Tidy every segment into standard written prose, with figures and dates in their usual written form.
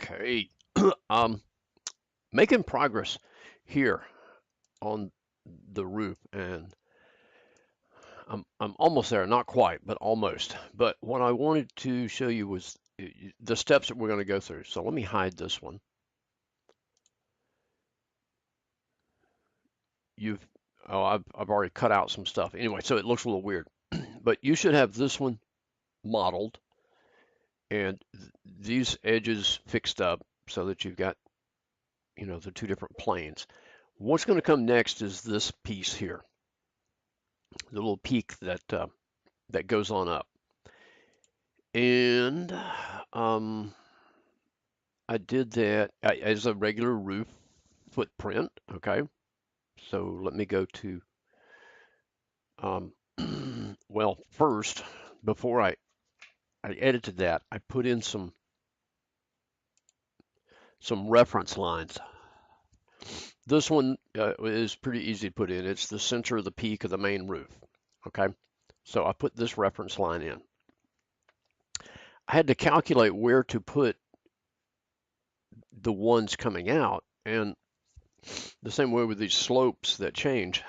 Okay. um, Making progress here on the roof, and I'm almost there, not quite, but almost. But what I wanted to show you was the steps that we're going to go through. So let me hide this one. You've oh, I've already cut out some stuff. Anyway, so it looks a little weird, but you should have this one modeled and these edges fixed up so that you've got, the two different planes. What's going to come next is this piece here, the little peak that goes on up. And um, I did that as a regular roof footprint. Okay, so let me go to, um, well, first, before I edited that, I put in some reference lines. This one is pretty easy to put in. It's the center of the peak of the main roof. Okay, so I put this reference line in. I had to calculate where to put the ones coming out, and the same way with these slopes that change,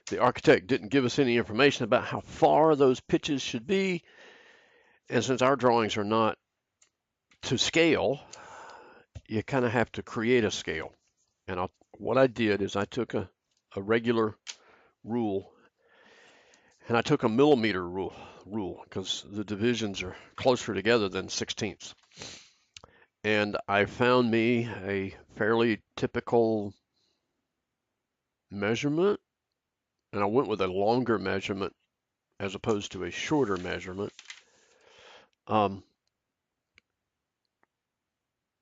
the architect didn't give us any information about how far those pitches should be, and since our drawings are not to scale, you kind of have to create a scale. And what I did is I took a regular rule, and I took a millimeter rule because the divisions are closer together than sixteenths. And I found me a fairly typical measurement, and I went with a longer measurement as opposed to a shorter measurement. Um,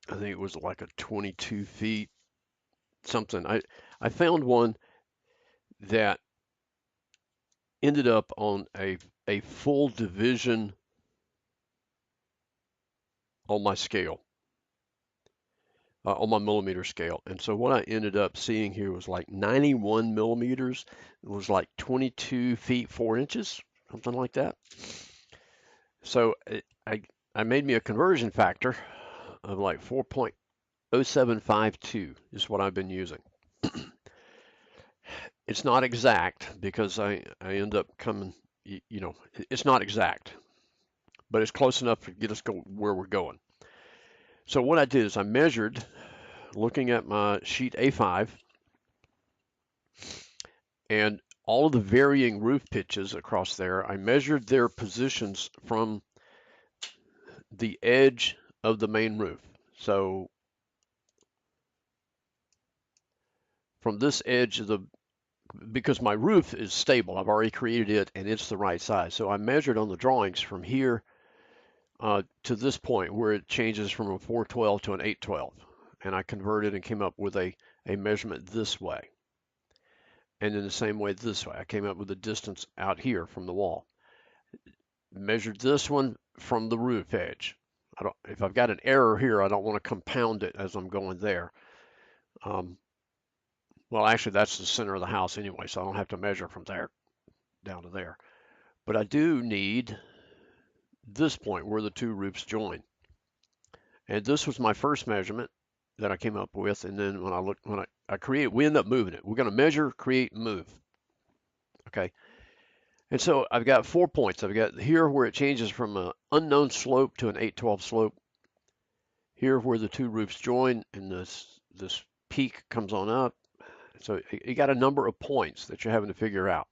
I think it was like a 22 feet something. I found one that ended up on a full division on my scale, on my millimeter scale. And so what I ended up seeing here was like 91 millimeters. It was like 22 feet 4 inches, something like that. So I made me a conversion factor of like 4.0752 is what I've been using. It's not exact because I end up coming, it's not exact, but it's close enough to get us go where we're going. So what I did is I measured, looking at my sheet A5, and all of the varying roof pitches across there, I measured their positions from the edge of the main roof. So from this edge of the, because my roof is stable, I've already created it and it's the right size. So I measured on the drawings from here to this point where it changes from a 412 to an 812. And I converted and came up with a measurement this way. And in the same way this way, I came up with a distance out here from the wall. Measured this one from the roof edge. If I've got an error here, I don't want to compound it as I'm going there. Well, actually, that's the center of the house anyway, so I don't have to measure from there down to there. But I do need this point where the two roofs join. And this was my first measurement that I came up with. And then when I create, we end up moving it. We're going to measure, create, move. Okay. And so I've got 4 points. I've got here where it changes from an unknown slope to an 812 slope. Here where the two roofs join and this peak comes on up. So you got a number of points that you're having to figure out.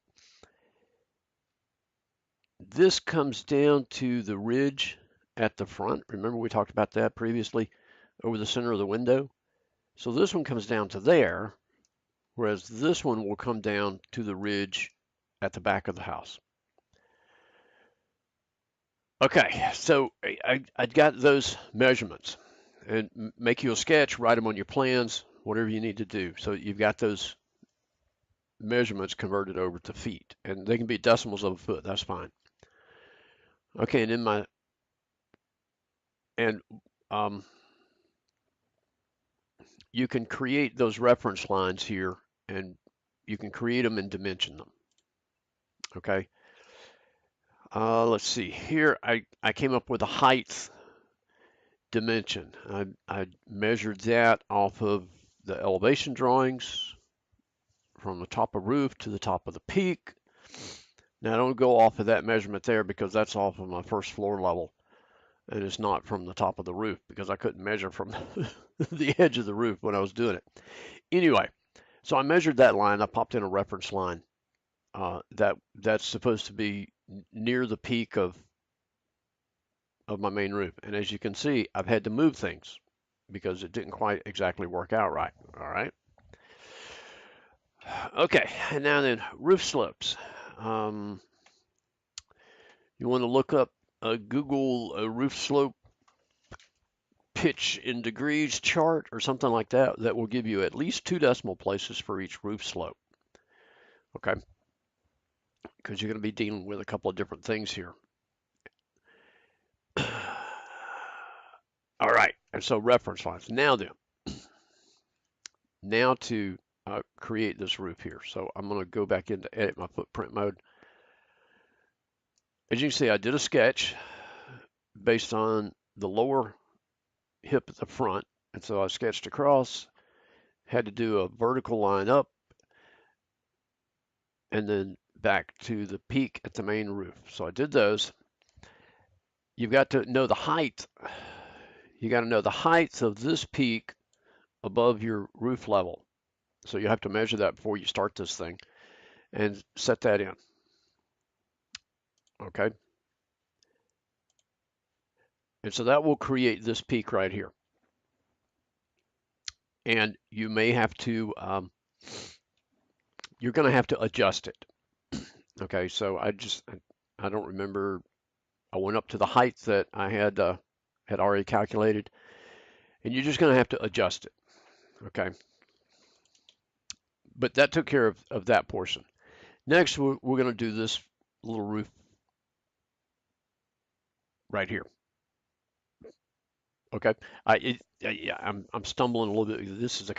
This comes down to the ridge at the front. Remember we talked about that previously over the center of the window. So this one comes down to there, whereas this one will come down to the ridge at the back of the house. Okay, so I got those measurements, and make you a sketch, write them on your plans, whatever you need to do. So you've got those measurements converted over to feet, and they can be decimals of a foot. That's fine. Okay, and in my and you can create those reference lines here, and you can create them and dimension them. Okay. Let's see here. I came up with a height dimension. I measured that off of the elevation drawings from the top of roof to the top of the peak. Now I don't go off of that measurement there because that's off of my first floor level, and it's not from the top of the roof because I couldn't measure from the edge of the roof when I was doing it. Anyway, so I measured that line. I popped in a reference line that's supposed to be near the peak of my main roof. And as you can see, I've had to move things because it didn't quite exactly work out right. All right. Okay, and now then, roof slopes. Um, you want to look up Google roof slope pitch in degrees chart or something like that. That will give you at least 2 decimal places for each roof slope. Okay, because you're going to be dealing with a couple of different things here. All right, and so reference lines. Now then, now to create this roof here. So I'm going to go back into edit my footprint mode. As you can see, I did a sketch based on the lower hip at the front. And so I sketched across, had to do a vertical line up, and then back to the peak at the main roof. So I did those. You've got to know the height. You got to know the height of this peak above your roof level. So you have to measure that before you start this thing and set that in. Okay. And so that will create this peak right here. And you may have to, you're going to have to adjust it. Okay, so I don't remember. I went up to the height that I had already calculated, and you're just going to have to adjust it. Okay, but that took care of that portion. Next, we're going to do this little roof right here. Okay, yeah, I'm stumbling a little bit. This is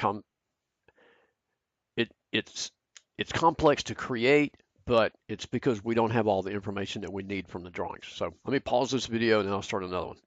it's complex to create, but it's because we don't have all the information that we need from the drawings. So let me pause this video and then I'll start another one.